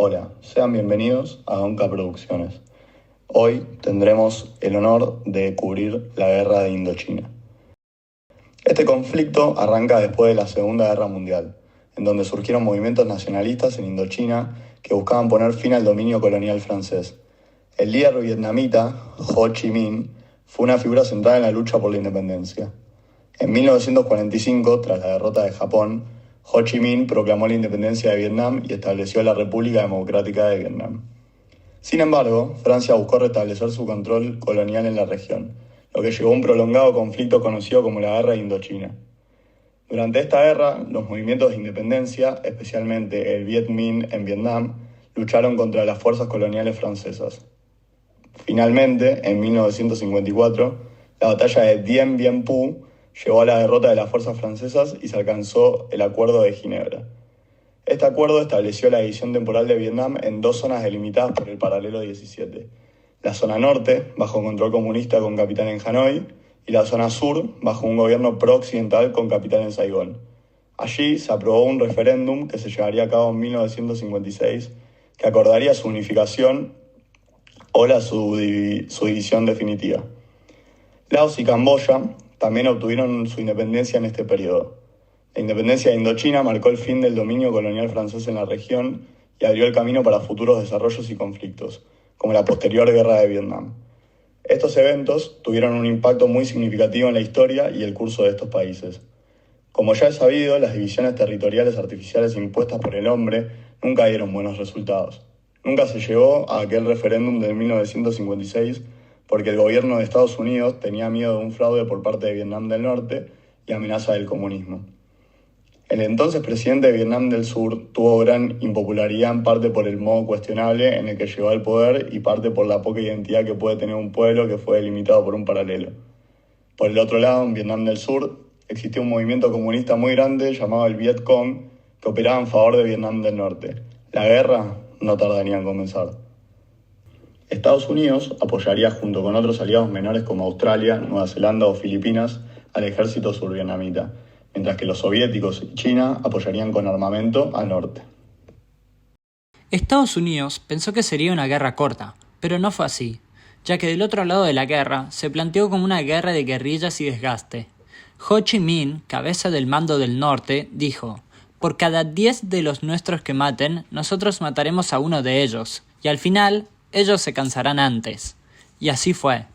Hola, sean bienvenidos a Donka Producciones. Hoy tendremos el honor de cubrir la guerra de Indochina. Este conflicto arranca después de la Segunda Guerra Mundial, en donde surgieron movimientos nacionalistas en Indochina que buscaban poner fin al dominio colonial francés. El líder vietnamita, Ho Chi Minh, fue una figura central en la lucha por la independencia. En 1945, tras la derrota de Japón, Ho Chi Minh proclamó la independencia de Vietnam y estableció la República Democrática de Vietnam. Sin embargo, Francia buscó restablecer su control colonial en la región, lo que llevó a un prolongado conflicto conocido como la Guerra de Indochina. Durante esta guerra, los movimientos de independencia, especialmente el Viet Minh en Vietnam, lucharon contra las fuerzas coloniales francesas. Finalmente, en 1954, la batalla de Dien Bien Phu llevó a la derrota de las fuerzas francesas y se alcanzó el Acuerdo de Ginebra. Este acuerdo estableció la división temporal de Vietnam en dos zonas delimitadas por el paralelo 17. La zona norte, bajo control comunista con capital en Hanoi, y la zona sur, bajo un gobierno pro-occidental con capital en Saigón. Allí se aprobó un referéndum que se llevaría a cabo en 1956, que acordaría su unificación o su división definitiva. Laos y Camboya también obtuvieron su independencia en este periodo. La independencia de Indochina marcó el fin del dominio colonial francés en la región y abrió el camino para futuros desarrollos y conflictos, como la posterior Guerra de Vietnam. Estos eventos tuvieron un impacto muy significativo en la historia y el curso de estos países. Como ya es sabido, las divisiones territoriales artificiales impuestas por el hombre nunca dieron buenos resultados. Nunca se llegó a aquel referéndum de 1956 porque el gobierno de Estados Unidos tenía miedo de un fraude por parte de Vietnam del Norte y amenaza del comunismo. El entonces presidente de Vietnam del Sur tuvo gran impopularidad en parte por el modo cuestionable en el que llegó al poder y parte por la poca identidad que puede tener un pueblo que fue delimitado por un paralelo. Por el otro lado, en Vietnam del Sur existía un movimiento comunista muy grande llamado el Viet Cong que operaba en favor de Vietnam del Norte. La guerra no tardaría en comenzar. Estados Unidos apoyaría junto con otros aliados menores como Australia, Nueva Zelanda o Filipinas al ejército survietnamita, mientras que los soviéticos y China apoyarían con armamento al norte. Estados Unidos pensó que sería una guerra corta, pero no fue así, ya que del otro lado de la guerra se planteó como una guerra de guerrillas y desgaste. Ho Chi Minh, cabeza del mando del norte, dijo: «Por cada 10 de los nuestros que maten, nosotros mataremos a uno de ellos, y al final, ellos se cansarán antes». Y así fue.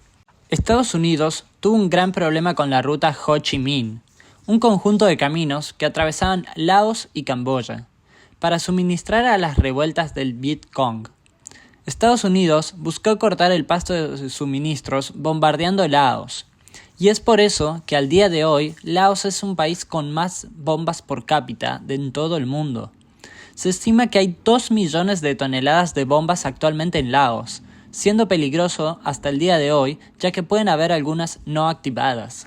Estados Unidos tuvo un gran problema con la ruta Ho Chi Minh, un conjunto de caminos que atravesaban Laos y Camboya, para suministrar a las revueltas del Viet Cong. Estados Unidos buscó cortar el paso de suministros bombardeando Laos, y es por eso que al día de hoy Laos es un país con más bombas por cápita en todo el mundo. Se estima que hay 2 millones de toneladas de bombas actualmente en Laos, siendo peligroso hasta el día de hoy, ya que pueden haber algunas no activadas.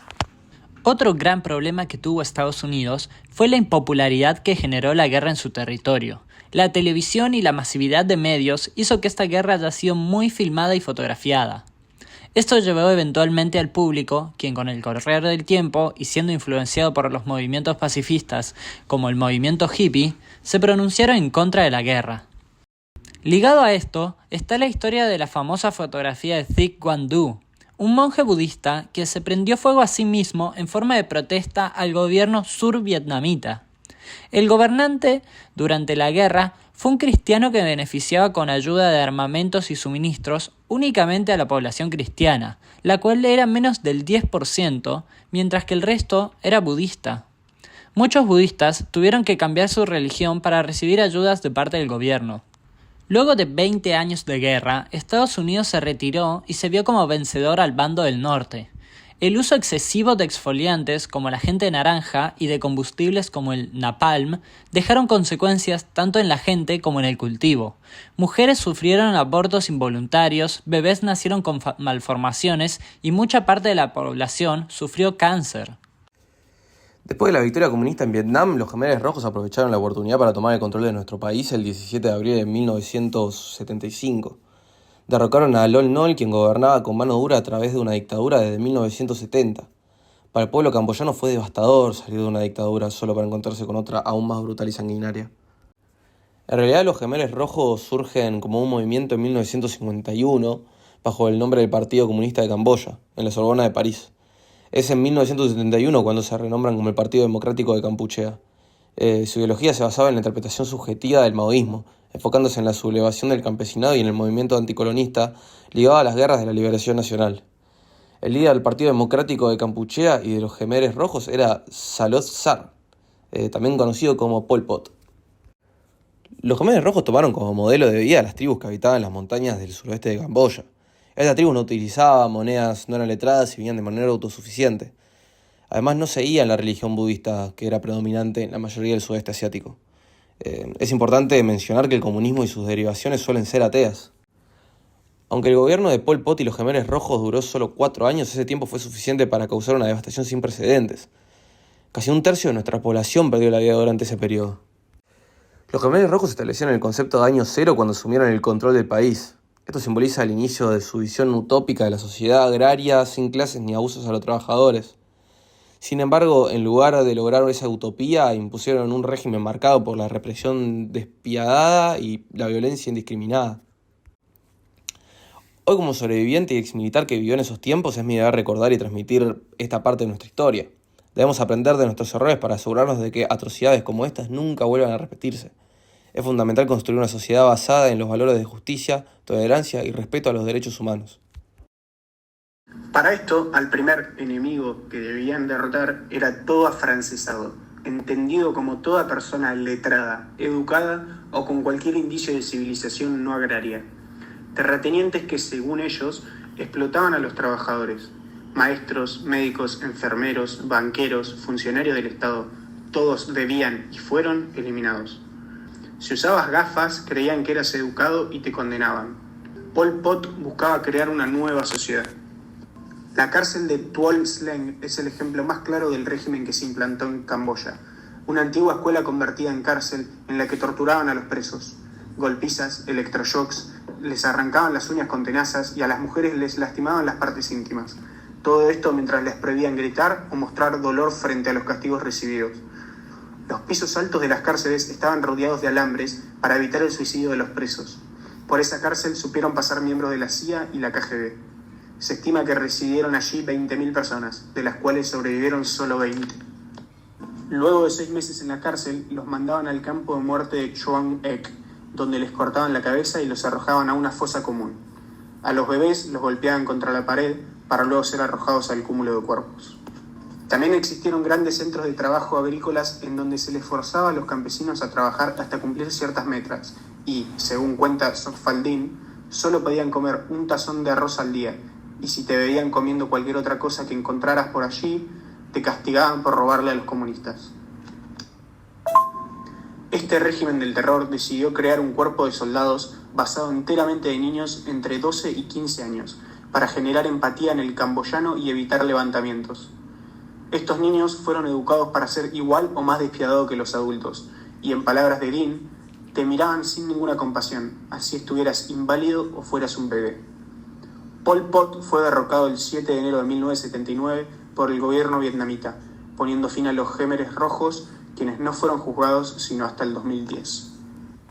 Otro gran problema que tuvo Estados Unidos fue la impopularidad que generó la guerra en su territorio. La televisión y la masividad de medios hizo que esta guerra haya sido muy filmada y fotografiada. Esto llevó eventualmente al público, quien con el correr del tiempo y siendo influenciado por los movimientos pacifistas como el movimiento hippie, se pronunciaron en contra de la guerra. Ligado a esto está la historia de la famosa fotografía de Thich Van Du, un monje budista que se prendió fuego a sí mismo en forma de protesta al gobierno survietnamita. El gobernante, durante la guerra, fue un cristiano que beneficiaba con ayuda de armamentos y suministros únicamente a la población cristiana, la cual era menos del 10%, mientras que el resto era budista. Muchos budistas tuvieron que cambiar su religión para recibir ayudas de parte del gobierno. Luego de 20 años de guerra, Estados Unidos se retiró y se vio como vencedor al bando del norte. El uso excesivo de exfoliantes como el agente naranja y de combustibles como el napalm dejaron consecuencias tanto en la gente como en el cultivo. Mujeres sufrieron abortos involuntarios, bebés nacieron con malformaciones y mucha parte de la población sufrió cáncer. Después de la victoria comunista en Vietnam, los Khmeres Rojos aprovecharon la oportunidad para tomar el control de nuestro país el 17 de abril de 1975. Derrocaron a Lon Nol, quien gobernaba con mano dura a través de una dictadura desde 1970. Para el pueblo camboyano fue devastador salir de una dictadura solo para encontrarse con otra aún más brutal y sanguinaria. En realidad los Khmeres Rojos surgen como un movimiento en 1951 bajo el nombre del Partido Comunista de Camboya, en la Sorbona de París. Es en 1971 cuando se renombran como el Partido Democrático de Kampuchea. Su ideología se basaba en la interpretación subjetiva del maoísmo, enfocándose en la sublevación del campesinado y en el movimiento anticolonista ligado a las guerras de la liberación nacional. El líder del Partido Democrático de Kampuchea y de los Khmeres Rojos era Saloth Sar, también conocido como Pol Pot. Los Khmeres Rojos tomaron como modelo de vida a las tribus que habitaban las montañas del suroeste de Camboya. Esta tribu no utilizaba monedas, no eran letradas y vivían de manera autosuficiente. Además, no seguían la religión budista, que era predominante en la mayoría del sudeste asiático. Es importante mencionar que el comunismo y sus derivaciones suelen ser ateas. Aunque el gobierno de Pol Pot y los Khmeres Rojos duró solo 4 años, ese tiempo fue suficiente para causar una devastación sin precedentes. Casi un tercio de nuestra población perdió la vida durante ese periodo. Los Khmeres Rojos establecieron el concepto de año cero cuando asumieron el control del país. Esto simboliza el inicio de su visión utópica de la sociedad agraria, sin clases ni abusos a los trabajadores. Sin embargo, en lugar de lograr esa utopía, impusieron un régimen marcado por la represión despiadada y la violencia indiscriminada. Hoy, como sobreviviente y exmilitar que vivió en esos tiempos, es mi deber recordar y transmitir esta parte de nuestra historia. Debemos aprender de nuestros errores para asegurarnos de que atrocidades como estas nunca vuelvan a repetirse. Es fundamental construir una sociedad basada en los valores de justicia, tolerancia y respeto a los derechos humanos. Para esto, al primer enemigo que debían derrotar era todo afrancesado, entendido como toda persona letrada, educada o con cualquier indicio de civilización no agraria. Terratenientes que, según ellos, explotaban a los trabajadores. Maestros, médicos, enfermeros, banqueros, funcionarios del Estado, todos debían y fueron eliminados. Si usabas gafas, creían que eras educado y te condenaban. Pol Pot buscaba crear una nueva sociedad. La cárcel de Tuol Sleng es el ejemplo más claro del régimen que se implantó en Camboya, una antigua escuela convertida en cárcel en la que torturaban a los presos. Golpizas, electroshocks, les arrancaban las uñas con tenazas y a las mujeres les lastimaban las partes íntimas. Todo esto mientras les prohibían gritar o mostrar dolor frente a los castigos recibidos. Los pisos altos de las cárceles estaban rodeados de alambres para evitar el suicidio de los presos. Por esa cárcel supieron pasar miembros de la CIA y la KGB. Se estima que residieron allí 20.000 personas, de las cuales sobrevivieron solo 20. Luego de 6 meses en la cárcel, los mandaban al campo de muerte de Choang Ek, donde les cortaban la cabeza y los arrojaban a una fosa común. A los bebés los golpeaban contra la pared para luego ser arrojados al cúmulo de cuerpos. También existieron grandes centros de trabajo agrícolas en donde se les forzaba a los campesinos a trabajar hasta cumplir ciertas metas y, según cuenta Sokfaldin, solo podían comer un tazón de arroz al día y si te veían comiendo cualquier otra cosa que encontraras por allí, te castigaban por robarle a los comunistas. Este régimen del terror decidió crear un cuerpo de soldados basado enteramente en niños entre 12 y 15 años para generar empatía en el camboyano y evitar levantamientos. Estos niños fueron educados para ser igual o más despiadados que los adultos, y en palabras de Din, te miraban sin ninguna compasión, así estuvieras inválido o fueras un bebé. Pol Pot fue derrocado el 7 de enero de 1979 por el gobierno vietnamita, poniendo fin a los Khmeres Rojos, quienes no fueron juzgados sino hasta el 2010.